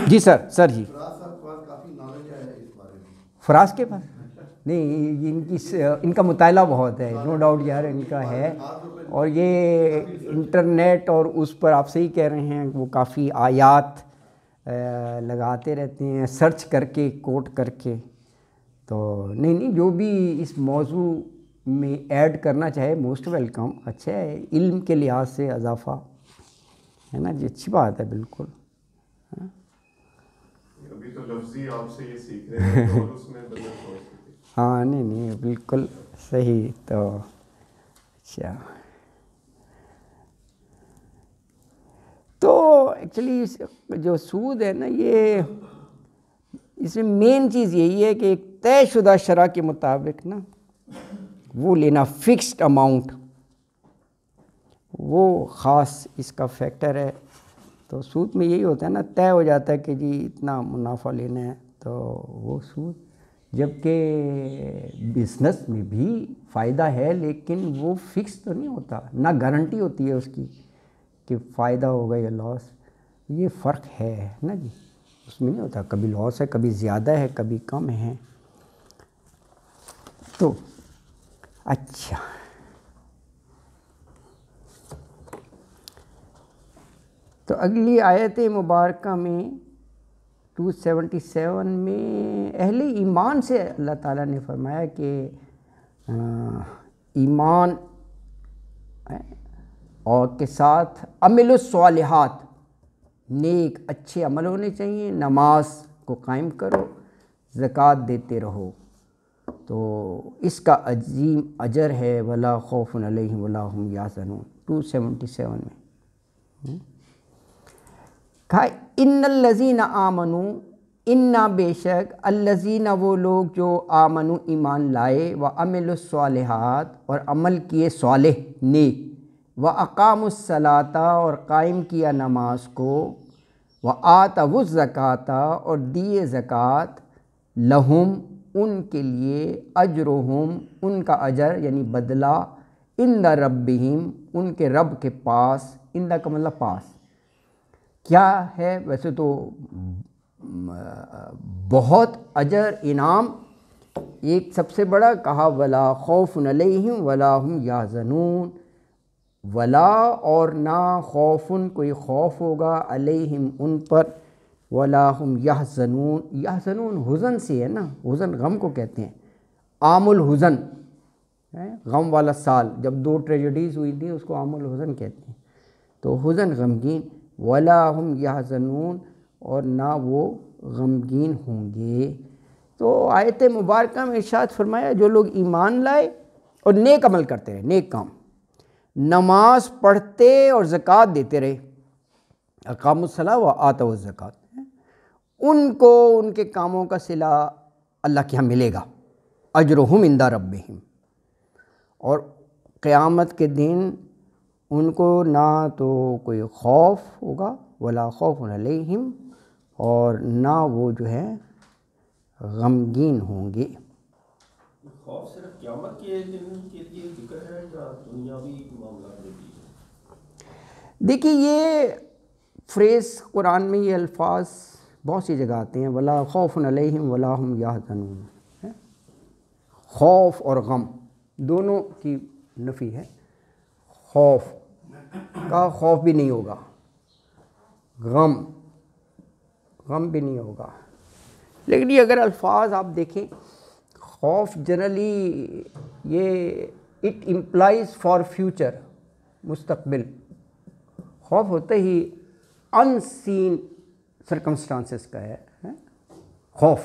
جی سر جی فراز کے پاس نہیں، ان کا مطالعہ بہت ہے، نو ڈاؤٹ یار ان کا ہے، اور یہ انٹرنیٹ اور اس پر آپ صحیح کہہ رہے ہیں، وہ کافی آیات لگاتے رہتے ہیں سرچ کر کے، کوٹ کر کے. تو نہیں جو بھی اس موضوع میں ایڈ کرنا چاہے موسٹ ویلکم، اچھا ہے، علم کے لحاظ سے اضافہ ہے نا جی، اچھی بات ہے بالکل. ابھی تو لفظی آپ سے یہ سیکھ رہے ہیں اور اس میں بدل سوچ سکتے. ہاں نہیں بالکل صحیح. تو اچھا، تو ایکچولی جو سود ہے نا، یہ اس میں مین چیز یہی ہے کہ ایک طے شدہ شرح کے مطابق نا وہ لینا، فکسڈ اماؤنٹ، وہ خاص اس کا فیکٹر ہے. تو سود میں یہی ہوتا ہے نا، طے ہو جاتا ہے کہ جی اتنا منافع لینا ہے، تو وہ سود. جبکہ بزنس میں بھی فائدہ ہے لیکن وہ فکس تو نہیں ہوتا، نہ گارنٹی ہوتی ہے اس کی کہ فائدہ ہوگا یا لاس. یہ فرق ہے نا جی، اس میں نہیں ہوتا، کبھی لاس ہے، کبھی زیادہ ہے، کبھی کم ہے. تو اچھا، تو اگلی آیت مبارکہ میں 277 میں اہل ایمان سے اللہ تعالیٰ نے فرمایا کہ ایمان اور کے ساتھ عمل الصالحات، نیک اچھے عمل ہونے چاہیے، نماز کو قائم کرو، زکوٰۃ دیتے رہو، تو اس کا عظیم اجر ہے. ولا خوف علیہم ولا هم یحزنون 277 میں کہا ان الذین آمنوا، انا بے شک، الذین وہ لوگ جو آمنوا ایمان لائے، وعملوا الصالحات اور عمل کیے صالح نیک، واقاموا الصلاۃ اور قائم کیا نماز کو، وآتوا الزکوٰۃ اور دیے زکوٰۃ، لہم ان کے لیے، اجرہم ان کا اجر یعنی بدلہ، عند ربہم ان کے رب کے پاس. عند کا مطلب پاس کیا ہے؟ ویسے تو بہت اجر انعام، ایک سب سے بڑا کہا ولا خوف علیہم ولا هم یحزنون، ولا اور نہ، خوفن کوئی خوف ہوگا، علیہم ان پر، ولا هم یحزنون، یحزنون حزن سے ہے نا، حزن غم کو کہتے ہیں، عام الحزن غم والا سال، جب 2 ٹریجڈیز ہوئی تھیں اس کو عام الحزن کہتے ہیں. تو حزن غمگین، ولا هم یحزنون اور نہ وہ غمگین ہوں گے. تو آیت مبارکہ میں ارشاد فرمایا جو لوگ ایمان لائے اور نیک عمل کرتے رہے، نیک کام، نماز پڑھتے اور زکوٰۃ دیتے رہے، اقاموا الصلاۃ وآتوا الزکوٰۃ، ان کو ان کے کاموں کا صلہ اللہ کے ہاں ملے گا، اجرہم عند ربہم، اور قیامت کے دن ان کو نہ تو کوئی خوف ہوگا، ولا خوف علیہم، اور نہ وہ جو ہے غمگین ہوں گے. خوف صرف قیامت کے دن کے لیے ذکر ہے یا دنیاوی معاملات میں بھی ہے؟ دیکھیے یہ فریز قرآن میں، یہ الفاظ بہت سی جگہ آتے ہیں، ولا خوف علیہم ولا هم یحزنون، خوف اور غم دونوں کی نفی ہے. خوف کا خوف بھی نہیں ہوگا، غم بھی نہیں ہوگا. لیکن یہ اگر الفاظ آپ دیکھیں، خوف جنرلی یہ اٹ امپلائز فار فیوچر، مستقبل. خوف ہوتے ہی ان سین سرکمسٹانسز کا ہے. خوف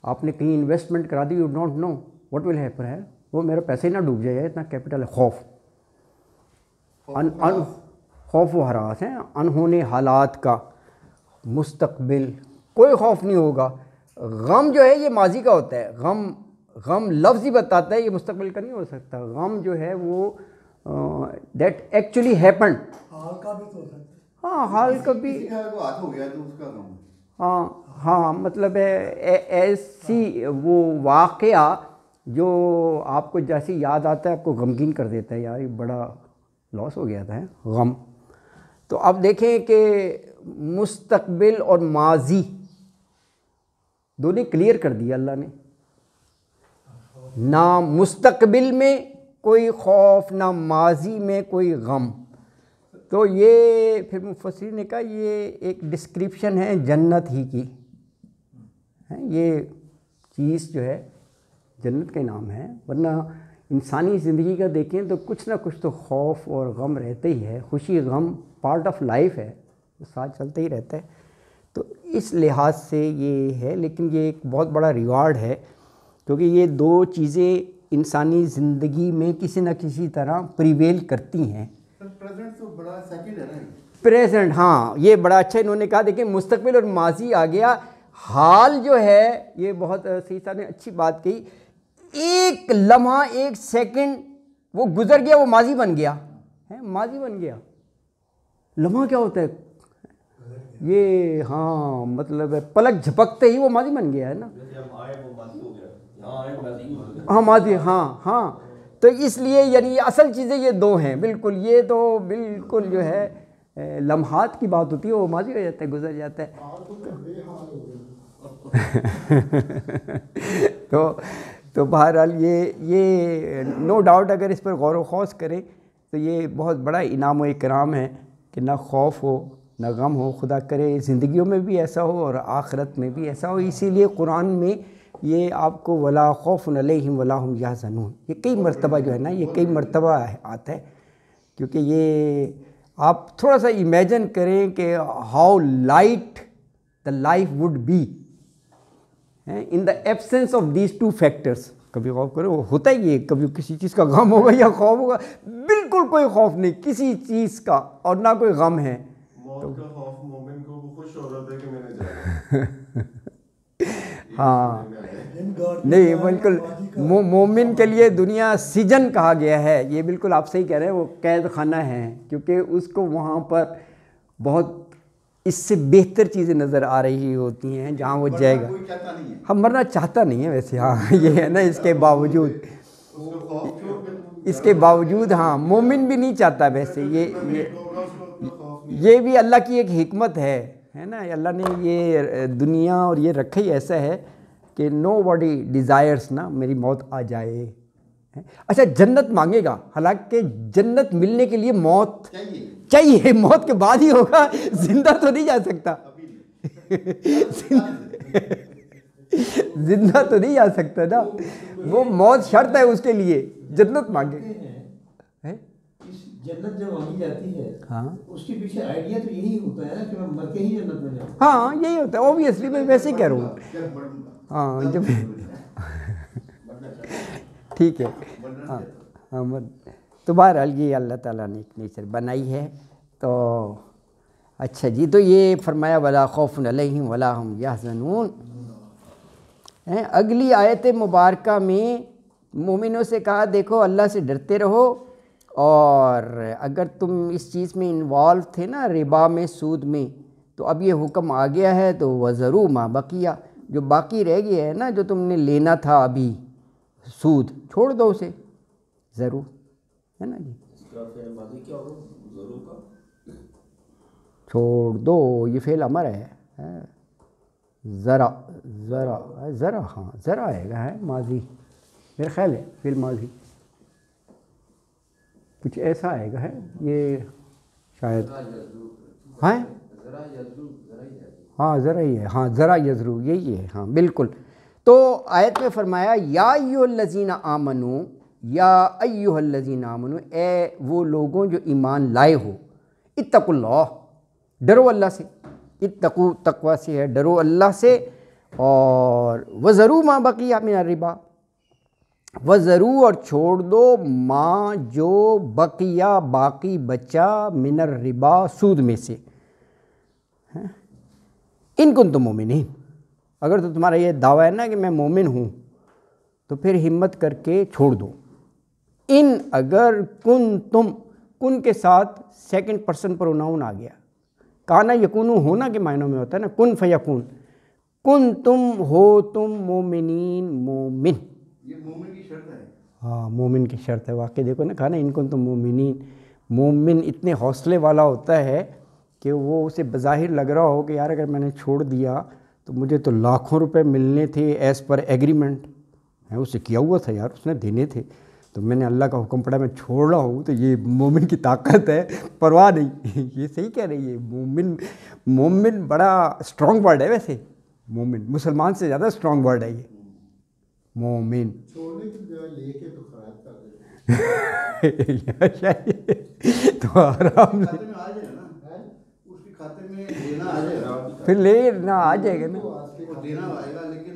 آپ نے کہیں انویسٹمنٹ کرا دی، you don't know what will happen ہے، وہ میرا پیسے ہی نہ ڈوب جائے، اتنا کیپٹل ہے. خوف خوف و ہراس ہیں، انہونے حالات کا، مستقبل کوئی خوف نہیں ہوگا. غم جو ہے یہ ماضی کا ہوتا ہے، غم لفظ ہی بتاتا ہے، یہ مستقبل کا نہیں ہو سکتا. غم جو ہے وہ دیٹ ایکچولی ہیپنڈ، حال کا بھی تو ہو سکتا ہے. ہاں حال کا بھی، ہاتھ ہو گیا تو اس کا غم. ہاں مطلب ہے ایسی وہ واقعہ جو آپ کو جیسے یاد آتا ہے آپ کو غمگین کر دیتا ہے، یار یہ بڑا لاس ہو گیا تھا، غم. تو اب دیکھیں کہ مستقبل اور ماضی دونوں کلیئر کر دیا اللہ نے، نہ مستقبل میں کوئی خوف نہ ماضی میں کوئی غم. تو یہ پھر مفسرین نے کہا یہ ایک ڈسکرپشن ہے جنت ہی کی، یہ چیز جو ہے جنت کا نام ہے. ورنہ انسانی زندگی کا دیکھیں تو کچھ نہ کچھ تو خوف اور غم رہتے ہی ہے، خوشی غم پارٹ آف لائف ہے، ساتھ چلتا ہی رہتا ہے. تو اس لحاظ سے یہ ہے، لیکن یہ ایک بہت بڑا ریوارڈ ہے کیونکہ یہ دو چیزیں انسانی زندگی میں کسی نہ کسی طرح پریویل کرتی ہیں. پریزنٹ تو بڑا سیکنڈ ہے نا، پریزنٹ، ہاں یہ بڑا اچھا انہوں نے کہا. دیکھیں مستقبل اور ماضی آ گیا، حال جو ہے یہ بہت صحیح صاحب نے اچھی بات کہی. ایک لمحہ ایک سیکنڈ وہ گزر گیا، وہ ماضی بن گیا، ماضی بن گیا. لمحہ کیا ہوتا ہے یہ؟ ہاں مطلب پلک جھپکتے ہی وہ ماضی بن گیا ہے نا. ہاں ماضی، ہاں. تو اس لیے یعنی اصل چیزیں یہ دو ہیں بالکل. یہ تو بالکل جو ہے لمحات کی بات ہوتی ہے، وہ ماضی ہو جاتا ہے، گزر جاتا ہے. تو بہرحال یہ نو ڈاؤٹ اگر اس پر غور و خوض کریں تو یہ بہت بڑا انعام و اکرام ہے کہ نہ خوف ہو نہ غم ہو. خدا کرے زندگیوں میں بھی ایسا ہو اور آخرت میں بھی ایسا ہو. اسی لیے قرآن میں یہ آپ کو ولا خوف علیہم ولا ہم یحزنون یہ کئی مرتبہ جو ہے نا، یہ کئی مرتبہ آتا ہے. کیونکہ یہ آپ تھوڑا سا امیجن کریں کہ how light the life would be in the absence of these two factors. کبھی خوف کرو، ہوتا ہی ہے کبھی کسی چیز کا غم ہوگا یا خوف ہوگا. بالکل کوئی خوف نہیں کسی چیز کا اور نہ کوئی غم ہے. موت کا خوف مومن کو خوش ہو رہا تھا کہ میں نے جانا. ہاں نہیں بالکل مومن کے لیے دنیا سجن کہا گیا ہے. یہ بالکل آپ صحیح کہہ رہے ہیں، وہ قید خانہ ہے کیونکہ اس کو وہاں پر بہت اس سے بہتر چیزیں نظر آ رہی ہوتی ہیں جہاں وہ جائے گا. ہم مرنا چاہتا نہیں ہے ویسے، ہاں یہ ہے نا. اس کے باوجود ہاں مومن بھی نہیں چاہتا ویسے. یہ بھی اللہ کی ایک حکمت ہے نا. اللہ نے یہ دنیا اور یہ رکھا ہی ایسا ہے کہ نو باڈی ڈیزائرس نا میری موت آ جائے. اچھا جنت مانگے گا، حالانکہ جنت ملنے کے لیے موت چاہیے، موت کے بعد ہی ہوگا، زندہ تو نہیں جا سکتا. زندہ تو نہیں جا سکتا نا، وہ موت شرط ہے اس کے لیے. جنت مانگے جنت جب مانگی جاتی ہے ہاں اس کے پیچھے آئیڈیا تو یہی ہوتا ہے نا کہ میں مر کے ہی جنت میں جاؤں. ہاں یہی ہوتا ہے اوبویسلی، میں ویسے ہی کہہ رہا ہوں. ہاں جب ٹھیک ہے ہاں تو بہرحال یہ اللہ تعالیٰ نے ایک نیچر بنائی ہے. تو اچھا جی، تو یہ فرمایا ولا خوف علیہم ولا ہم یحزنون. اگلی آیت مبارکہ میں مومنوں سے کہا دیکھو اللہ سے ڈرتے رہو، اور اگر تم اس چیز میں انوالو تھے نا ربا میں، سود میں، تو اب یہ حکم آ گیا ہے تو وَذَرُوا مَا بَقِيَ، جو باقی رہ گیا ہے نا جو تم نے لینا تھا ابھی سود، چھوڑ دو اسے. ضرور ہے نا جی، چھوڑ دو. یہ فعل امر ہے. ذرا ہاں ذرا آئے گا ہے ماضی، میرا خیال ہے فعل ماضی کچھ ایسا آئے گا ہے یہ شاید. ہاں ہاں ذرا ہی ہے، ہاں ذرا یذرو یہی ہے، ہاں بالکل. تو آیت میں فرمایا یا ایھا الذین آمنو، یا ایھا الذین آمنو، اے وہ لوگوں جو ایمان لائے ہو، اتقوا اللہ، ڈرو اللہ سے. اتقوا تقوی سے ہے، ڈرو اللہ سے. اور وذروا ما بقی من الربا، وذروا اور چھوڑ دو ما جو بقیہ باقی بچا من الربا سود میں سے. ان کنتم مومنین، اگر تو تمہارا یہ دعویٰ ہے نا کہ میں مومن ہوں تو پھر ہمت کر کے چھوڑ دو. ان اگر کن کے ساتھ سیکنڈ پرسن پروناؤن آ گیا. کانا یکونو ہونا کے معنوں میں ہوتا ہے نا، کن فیکون. کن تم ہو تم مومنین، مومن، یہ مومن کی شرط ہے. ہاں مومن کی شرط ہے. واقعی دیکھو نا، کہا نا ان کن تم مومنین. مومن اتنے حوصلے والا ہوتا ہے کہ وہ اسے بظاہر لگ رہا ہو کہ یار اگر میں نے چھوڑ دیا تو مجھے تو لاکھوں روپے ملنے تھے ایز پر ایگریمنٹ، میں اسے کیا ہوا تھا یار، اس نے دینے تھے، تو میں نے اللہ کا حکم پڑا میں چھوڑ رہا ہوں، تو یہ مومن کی طاقت ہے، پرواہ نہیں۔ یہ صحیح کہہ رہی ہے، مومن بڑا اسٹرانگ ورڈ ہے ویسے، مومن مسلمان سے زیادہ اسٹرانگ ورڈ ہے یہ مومن۔ چھوڑنے کی بجائے لے کے تو خراب کر دیتے تو آرام سے کھاتے میں آ جائے گا نا، اس کے کھاتے میں دینا آ جائے گا، پھر لے نہ آ جائے گا نا۔ وہ دینا آئے گا، لیکن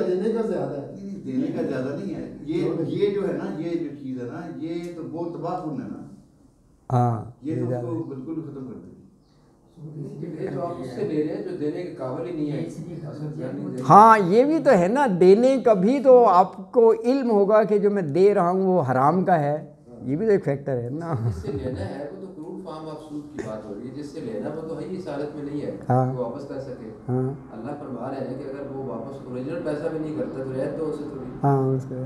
دینے کا زیادہ ہے، دینے کا زیادہ نہیں ہے، یہ جو ہے نا، یہ جو چیز ہے نا، یہ تو بہت تباہ کن ہے نا، ہاں یہ تو اس کو بالکل ختم کر دے گی۔ جو آپ اس سے لے رہے ہیں جو دینے کے قابل ہی نہیں ہے۔ ہاں یہ بھی تو ہے نا، دینے کا بھی تو آپ کو علم ہوگا کہ جو میں دے رہا ہوں وہ حرام کا ہے، یہ بھی تو ایک فیکٹر ہے نا۔ جس سے لینا ہے وہ تو کروڑ فارم آف سود کی بات ہو رہی ہے، جس سے لینا وہ تو ہے اس حالت میں نہیں ہے ہاں۔ کہ واپس کر سکے۔ ہاں اللہ فرما رہے ہیں کہ اگر وہ واپس اوریجنل پیسہ بھی نہیں کرتا تو رہت دو اسے تھوڑی، ہاں اس کو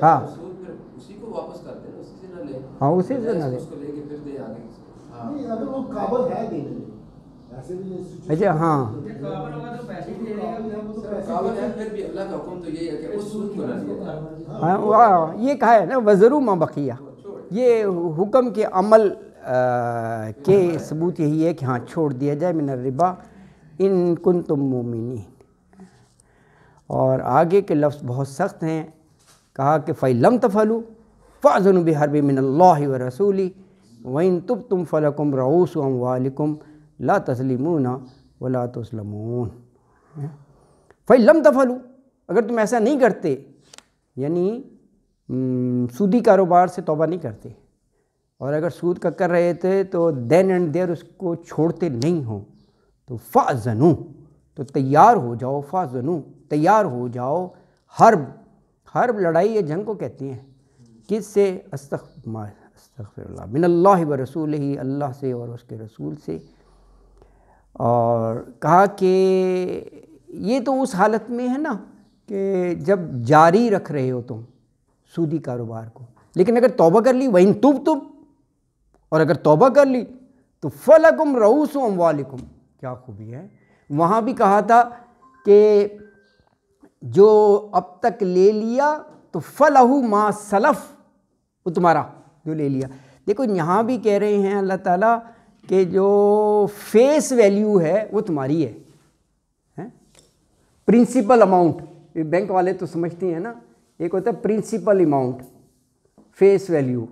ہاں سود پھر اسی کو واپس کر دیں، اسی سے نہ لیں، ہاں اسی سے نہ لیں۔ اس کو لے کے پھر دے آگے کسی کو۔ نہیں، اگر وہ قابل ہے دینے میں، ایسے بھی اچھا ہاں قابل ہے پھر بھی اللہ کا حکم تو یہی ہے کہ اس سود کو نہ لیا جائے۔ ہاں یہ کہا ہے نا وزرو ما بقیہ، یہ حکم کے عمل کے ثبوت یہی ہے کہ ہاں چھوڑ دیا جائے من الربا ان کنتم مومنین۔ اور آگے کے لفظ بہت سخت ہیں، کہا کہ فَإِن تَفْعَلُوا فَأْذَنُوا بِحَرْبٍ مِّنَ اللَّهِ وَرَسُولِهِ وَإِن تُبْتُمْ فَلَكُمْ رُءُوسُ أَمْوَالِكُمْ لَا تَظْلِمُونَ وَلَا تُظْلَمُونَ۔ فَإِن لَمْ تَفْعَلُوا، اگر تم ایسا نہیں کرتے، یعنی سودی کاروبار سے توبہ نہیں کرتے، اور اگر سود کا کر رہے تھے تو دین اینڈ دیر اس کو چھوڑتے نہیں ہوں، تو فَأْذَنُوا، تو تیار ہو جاؤ، فَأْذَنُوا تیار ہو جاؤ، حرب لڑائی یا جنگ کو کہتے ہیں، کس سے؟ استغفر اللہ، من اللہ و رسولہ، اللہ سے اور اس کے رسول سے۔ اور کہا کہ یہ تو اس حالت میں ہے نا کہ جب جاری رکھ رہے ہو تم سودی کاروبار کو، لیکن اگر توبہ کر لی وَإِن تُبْتُمْ، اور اگر توبہ کر لی تو فَلَكُمْ رُءُوسُ أَمْوَالِكُمْ، کیا خوبی ہے۔ وہاں بھی کہا تھا کہ جو اب تک لے لیا تو فَلَهُ مَا سَلَف، وہ تمہارا جو لے لیا۔ دیکھو یہاں بھی کہہ رہے ہیں اللہ تعالیٰ کہ جو فیس ویلیو ہے وہ تمہاری ہے، پرنسپل اماؤنٹ، بینک والے تو سمجھتے ہیں نا، ایک ہوتا ہے پرنسپل اماؤنٹ، فیس ویلیو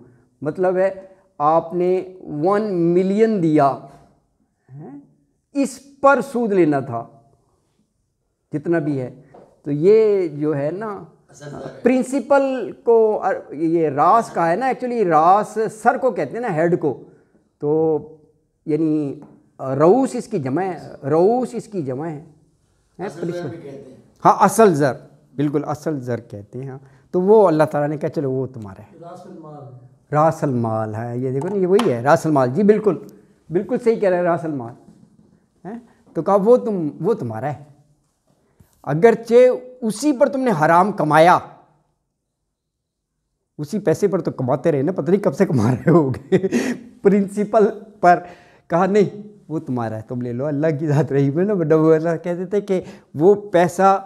مطلب ہے آپ نے 1 ملین دیا، اس پر سود لینا تھا جتنا بھی ہے، تو یہ جو ہے نا پرنسپل کو، یہ راس کا ہے نا، ایکچولی راس سر کو کہتے ہیں نا، ہیڈ کو، تو یعنی رؤوس اس کی جمع ہے، رؤوس اس کی جمع ہے ہاں، اصل زر، بالکل اصل زر کہتے ہیں، ہاں تو وہ اللہ تعالیٰ نے کہا چلو وہ تمہارا ہے، راس المال ہے، یہ دیکھو نا یہ وہی ہے راس المال، جی بالکل بالکل صحیح کہہ رہے ہیں، راس المال ہے، تو کہا وہ تمہارا ہے، اگرچہ اسی پر تم نے حرام کمایا، اسی پیسے پر تو کماتے رہے نا، پتہ نہیں کب سے کما رہے ہوگے، پرنسپل پر کہا نہیں وہ تمہارا ہے، تم لے لو، اللہ کی ذات رحیم ہے نا، اللہ کہتے تھے کہ وہ پیسہ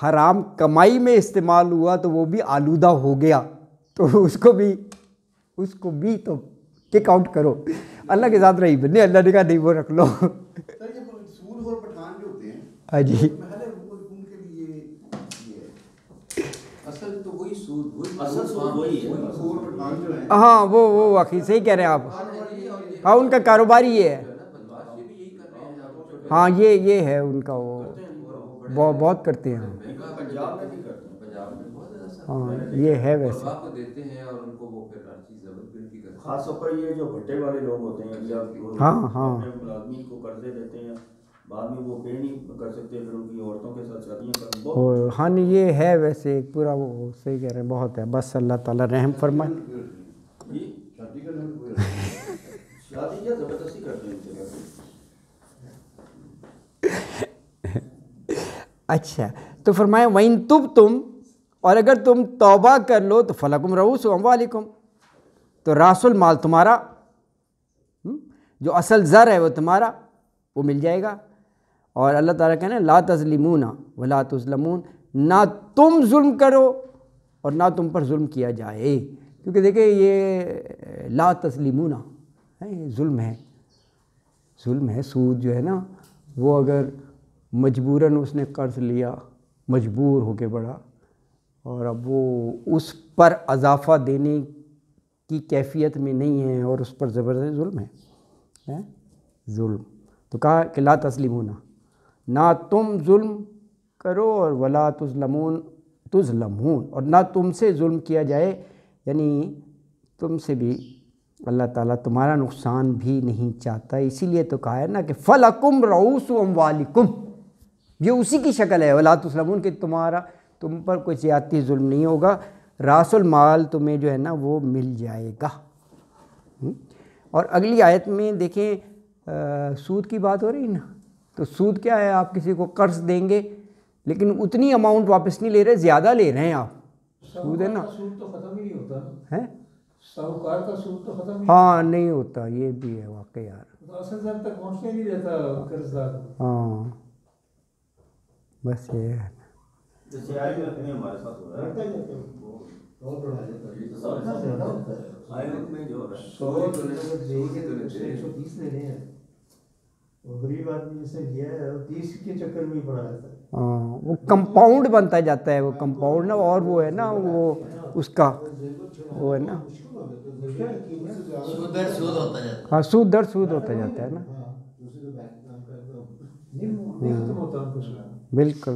حرام کمائی میں استعمال ہوا تو وہ بھی آلودہ ہو گیا، تو اس کو بھی تو کک آؤٹ کرو، اللہ کی ذات رحیم ہے، اللہ نے کہا نہیں وہ رکھ لو۔ سر یہ سود اور پٹھان جو ہوتے ہیں، ہاں جی، ان کے لیے یہ ہے اصل تو وہی سود، اصل سود وہی ہے، سود اور پٹھان جو ہیں، ہاں وہ واقعی صحیح کہہ رہے ہیں آپ، ہاں ان کا کاروبار ہی یہ ہے، ہاں یہ ہے ان کا، وہ بہت کرتے ہیں، پنجاب میں بھی کرتے ہیں، پنجاب میں بہت زیادہ ہاں یہ ہے ویسے، کو دیتے ہیں اور ان کو وہ پھر ہر چیز ضرورت بھی کرتے ہیں، خاص طور پر یہ جو بھٹے والے لوگ ہوتے ہیں، یا ہاں اپنے ملازمین کو قرضے دیتے ہیں، بعد میں وہ پے نہیں کر سکتے، پھر ان کی عورتوں کے ساتھ شادیاں کریں، بہت ہاں یہ ہے ویسے پورا، وہ صحیح کہہ رہے ہیں، بہت ہے، بس اللہ تعالیٰ رحم فرمائے۔ جی شادی کرنے میں کوئی حرج نہیں۔ شادی کیا زبردستی کرتے ہیں ان سے۔ اچھا تو فرمایا وَإِن تُبْتُمْ، اور اگر تم توبہ کر لو تو فَلَكُمْ رُءُوسُ أَمْوَالِكُمْ، تو راس المال تمہارا، جو اصل زر ہے وہ تمہارا وہ مل جائے گا. اور اللہ تعالیٰ کہنا لا تظلمون ولا تظلمون, نہ تم ظلم کرو اور نہ تم پر ظلم کیا جائے. کیونکہ دیکھیں یہ لا تظلمون ہے, ظلم ہے, ظلم ہے. سود جو ہے نا وہ اگر مجبوراً اس نے قرض لیا, مجبور ہو کے بڑا, اور اب وہ اس پر اضافہ دینے کی کیفیت میں نہیں ہے اور اس پر زبردست ظلم ہے ظلم. تو کہا کہ لا تظلمون, نہ تم ظلم کرو اور ولا تظلمون اور نہ تم سے ظلم کیا جائے, یعنی تم سے بھی اللہ تعالیٰ تمہارا نقصان بھی نہیں چاہتا. اسی لیے تو کہا ہے نا کہ فَلَكُمْ رُؤُوسُ أَمْوَالِكُمْ, یہ اسی کی شکل ہے ولا تظلمون, کہ تم پر کوئی زیادتی ظلم نہیں ہوگا, راس المال تمہیں جو ہے نا وہ مل جائے گا. اور اگلی آیت میں دیکھیں سود کی بات ہو رہی ہے نا, تو سود کیا ہے؟ آپ کسی کو قرض دیں گے لیکن اتنی اماؤنٹ واپس نہیں لے رہے, زیادہ لے رہے ہیں آپ. سود ہے نا, سود تو ختم ہی نہیں ہوتا ہے ساہوکار کا سود تو ختم ہی ہاں نہیں ہوتا, یہ بھی ہے واقعی یار. اصل زر تک پہنچنے نہیں دیتا قرضدار. ہاں بس یہ ہے. جیسے آئی میں ہمارے ساتھ ہو رہا ہے بہت بڑا ہے. یہ تو زیادہ ہوتا ہے. آئی میں جو ہو رہا ہے 130 لے رہے ہیں, وہ غریب آدمی جیسے لیا ہے 30 کے چکر میں ہی پڑا رہتا ہے. ہاں وہ کمپاؤنڈ بنتا جاتا ہے, وہ کمپاؤنڈ نا, اور وہ ہے نا وہ اس کا وہ ہے نا سود در سود ہوتا جاتا ہے. ہاں سود در سود ہوتا جاتا ہے نا, نہیں ختم ہوتا ان کو سود. بالکل.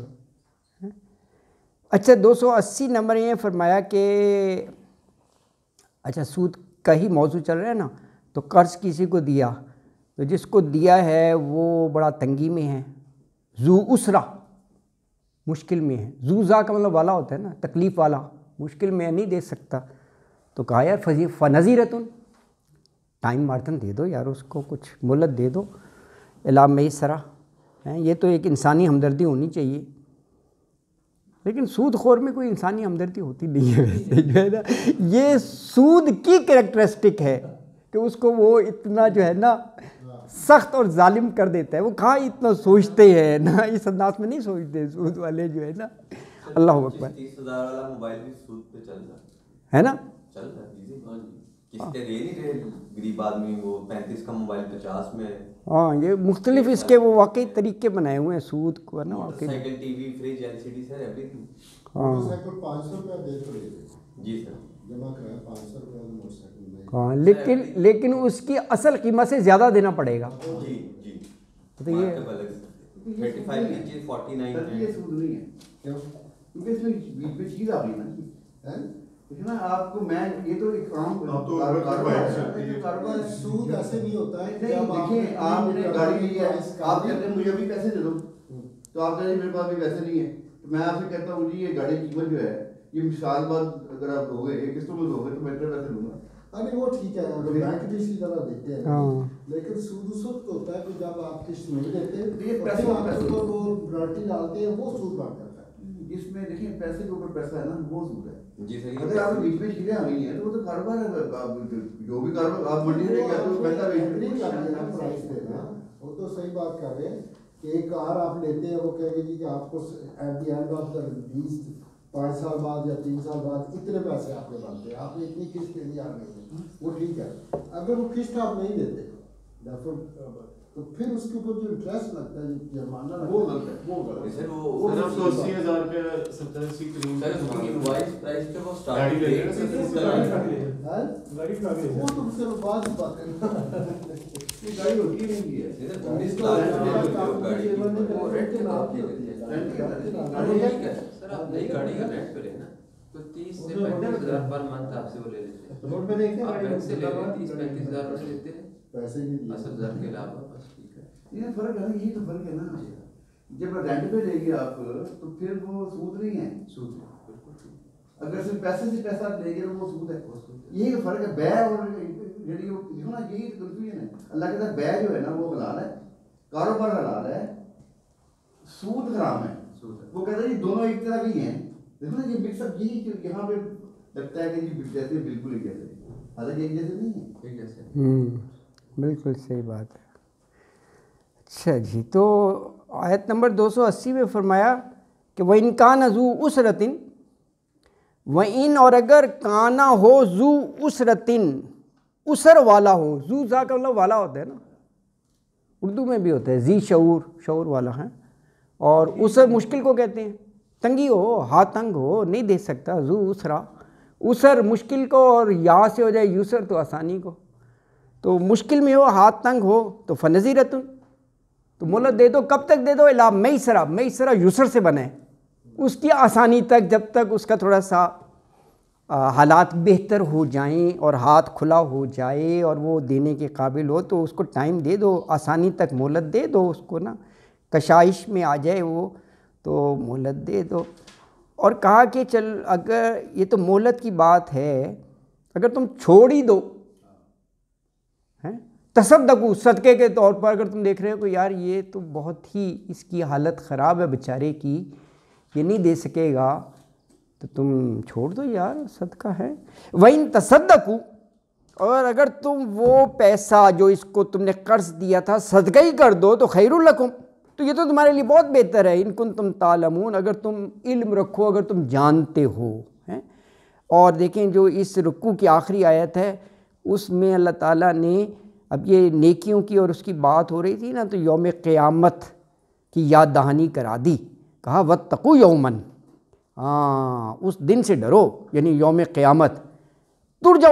اچھا 280 نمبر یہ فرمایا کہ اچھا سود کا ہی موضوع چل رہا ہے نا, تو قرض کسی کو دیا تو جس کو دیا ہے وہ بڑا تنگی میں ہے, ذو اسرا مشکل میں ہے, ذو ذا کا مطلب والا ہوتا ہے نا, تکلیف والا, مشکل میں نہیں دے سکتا. تو کہا یار فنظیرتن, ٹائم مارتن دے دو یار, اس کو کچھ مہلت دے دو. الی میسرہ, یہ تو ایک انسانی ہمدردی ہونی چاہیے, لیکن سود خور میں کوئی انسانی ہمدردی ہوتی نہیں ہے ویسے جو ہے نا. یہ سود کی کریکٹرسٹک ہے کہ اس کو وہ اتنا جو ہے نا سخت اور ظالم کر دیتا ہے. وہ کہاں اتنا سوچتے ہیں نا, اس انداز میں نہیں سوچتے سود والے جو ہے نا. اللہ اکبر. 30,000 والا موبائل بھی سود پہ چل رہا ہے نا, چل رہا ہے قسطیں دے نہیں رہے غریب آدمی, وہ 35 کا موبائل 50 میں. ہاں یہ مختلف اس کے وہ واقعی طریقے بنائے ہوئے ہیں سود کو نا واقعی. Cycle, T V, fridge, LCD سر ایوری ہاں 500 روپیہ دے تو لے جی سر جمع کرایا 500 روپیہ موٹر سائیکل میں. ہاں لیکن اس کی اصل قیمت سے زیادہ دینا پڑے گا. جی جی. تو یہ 35 انچ 49 ہے. یہ سود نہیں ہے کیونکہ اس میں بیچ میں چیز آ گئی نا, نا آپ کو میں یہ تو ایک عام کاروبار سود ایسے نہیں ہوتا ہے. دیکھیں آپ نے گاڑی لی ہے, آپ کہتے ہیں مجھے بھی پیسے دے دو, تو آپ کہتے ہیں میرے پاس بھی پیسے نہیں ہے, تو میں آپ سے کہتا ہوں جی یہ گاڑی کی قیمت جو ہے یہ سال بعد اگر آپ دو گے, ایک قسطوں میں دو گے تو میں اتنے پیسے لوں گا. ارے وہ ٹھیک ہے, بینک بھی اسی طرح دیتے ہیں, لیکن سود اس وقت ہوتا ہے کہ جب آپ قسط نہیں دیتے وہ گارنٹی ڈالتے ہیں, وہ سود بن جاتا ہے. اس میں دیکھیں پیسے کے اوپر پیسہ ہے نا, وہ سود ہے. جی سر. اگر آپ بیچ میں چیزیں آ گئی ہیں تو وہ تو کاروبار ہے, جو بھی کاروبار آپ منڈی سے کہتے ہو پیسہ پرائز دینا, وہ تو صحیح بات کر رہے ہیں کہ ایک کار آپ لیتے ہیں, وہ کہیں گے جی کہ آپ کو at the end of the 5 سال بعد یا 3 سال بعد اتنے پیسے آپ نے بنتے ہیں, آپ نے اتنی قسط کے لیے آ گئی ہے, وہ ٹھیک ہے. اگر وہ قسط آپ نہیں دیتے تو پھر اس کے اوپر جو انٹرسٹ لگتا ہے جرمانہ لگتا ہے, وہ غلط ہے. وہ غلط ہے سر. وہ 80,000 روپے 70-80 کریم سر اس کی انوائس پرائس پہ وہ گاڑی سٹارٹ لے رہے ہیں وہ تو چلو بعد کی بات ہے, یہ گاڑی ہوتی ہی نہیں ہے. سر 19 لاکھ گاڑی وہ ریٹ کے آپ لے لیتے ہیں. سر آپ نئی گاڑی کا ریٹ پہ لینا تو 30 سے 35,000 پر منتھ آپ سے وہ لے لیتے ہیں. روڈ پہ دیکھتے آپ بینک سے لے لیں 30-35,000 روپے لیتے ہیں پیسے نہیں اصل زر کے علاوہ. بس ٹھیک ہے. یہ فرق ہے نا, یہی تو فرق ہے نا. جب رینٹ پہ لے گی آپ تو پھر وہ سود نہیں ہے. سود بالکل ٹھیک. اگر صرف پیسے سے پیسہ لے گے تو وہ سود ہے. یہی فرق ہے. بے اور دیکھو نا, یہی کنفیوژن ہے. اللہ کہتا ہے بے جو ہے نا وہ حلال ہے, کاروبار حلال ہے, سود حرام ہے. وہ کہتا ہے یہ دونوں ایک طرح کی ہیں. دیکھو نا یہ مکس اپ, یہی یہاں پہ لگتا ہے کہ جی جیسے بالکل ایک جیسے, حالانکہ ایک جیسے نہیں ہے. ایک جیسے بالکل صحیح بات ہے. اچھا جی، تو آیت نمبر 280 میں فرمایا کہ وَإِنْ كَانَ ذُو أُسْرَةٍ، وَإِنْ اور اگر کانا ہو ذو اسرتن، اسر والا ہو. ذو ذا کا مطلب والا ہوتا ہے نا، اردو میں بھی ہوتا ہے ذی شعور، شعور والا ہے. اور اسر مشکل کو کہتے ہیں، تنگی ہو، ہاتھ تنگ ہو، نہیں دے سکتا. ذو اسرا، اسر مشکل کو، اور یا سے ہو جائے یسر تو آسانی کو. تو مشکل میں ہو، ہاتھ تنگ ہو تو فنظیرتن، تو مہلت دے دو. کب تک دے دو؟ الا میسرا، میسرا یسر سے بنے، اس کی آسانی تک، جب تک اس کا تھوڑا سا حالات بہتر ہو جائیں اور ہاتھ کھلا ہو جائے اور وہ دینے کے قابل ہو تو اس کو ٹائم دے دو، آسانی تک مہلت دے دو اس کو نا. کشائش میں آ جائے وہ تو مہلت دے دو. اور کہا کہ چل اگر یہ تو مہلت کی بات ہے، اگر تم چھوڑ ہی دو، تصدقوا، صدقے کے طور پر اگر تم دیکھ رہے ہو کہ یار یہ تو بہت ہی اس کی حالت خراب ہے بیچارے کی، یہ نہیں دے سکے گا، تو تم چھوڑ دو یار، صدقہ ہے. وَإِن تَصَدَّقُوا، اور اگر تم وہ پیسہ جو اس کو تم نے قرض دیا تھا صدقہ ہی کر دو تو خیر لکم، تو یہ تو تمہارے لیے بہت بہتر ہے. ان کنتم تعلمون، اگر تم علم رکھو، اگر تم جانتے ہو. اور دیکھیں جو اس رکوع کی آخری آیت ہے اس میں اللہ تعالیٰ نے، اب یہ نیکیوں کی اور اس کی بات ہو رہی تھی نا، تو یوم قیامت کی یاد دہانی کرا دی. کہا واتقوا یومن، اس دن سے ڈرو، یعنی یوم قیامت. ترجعون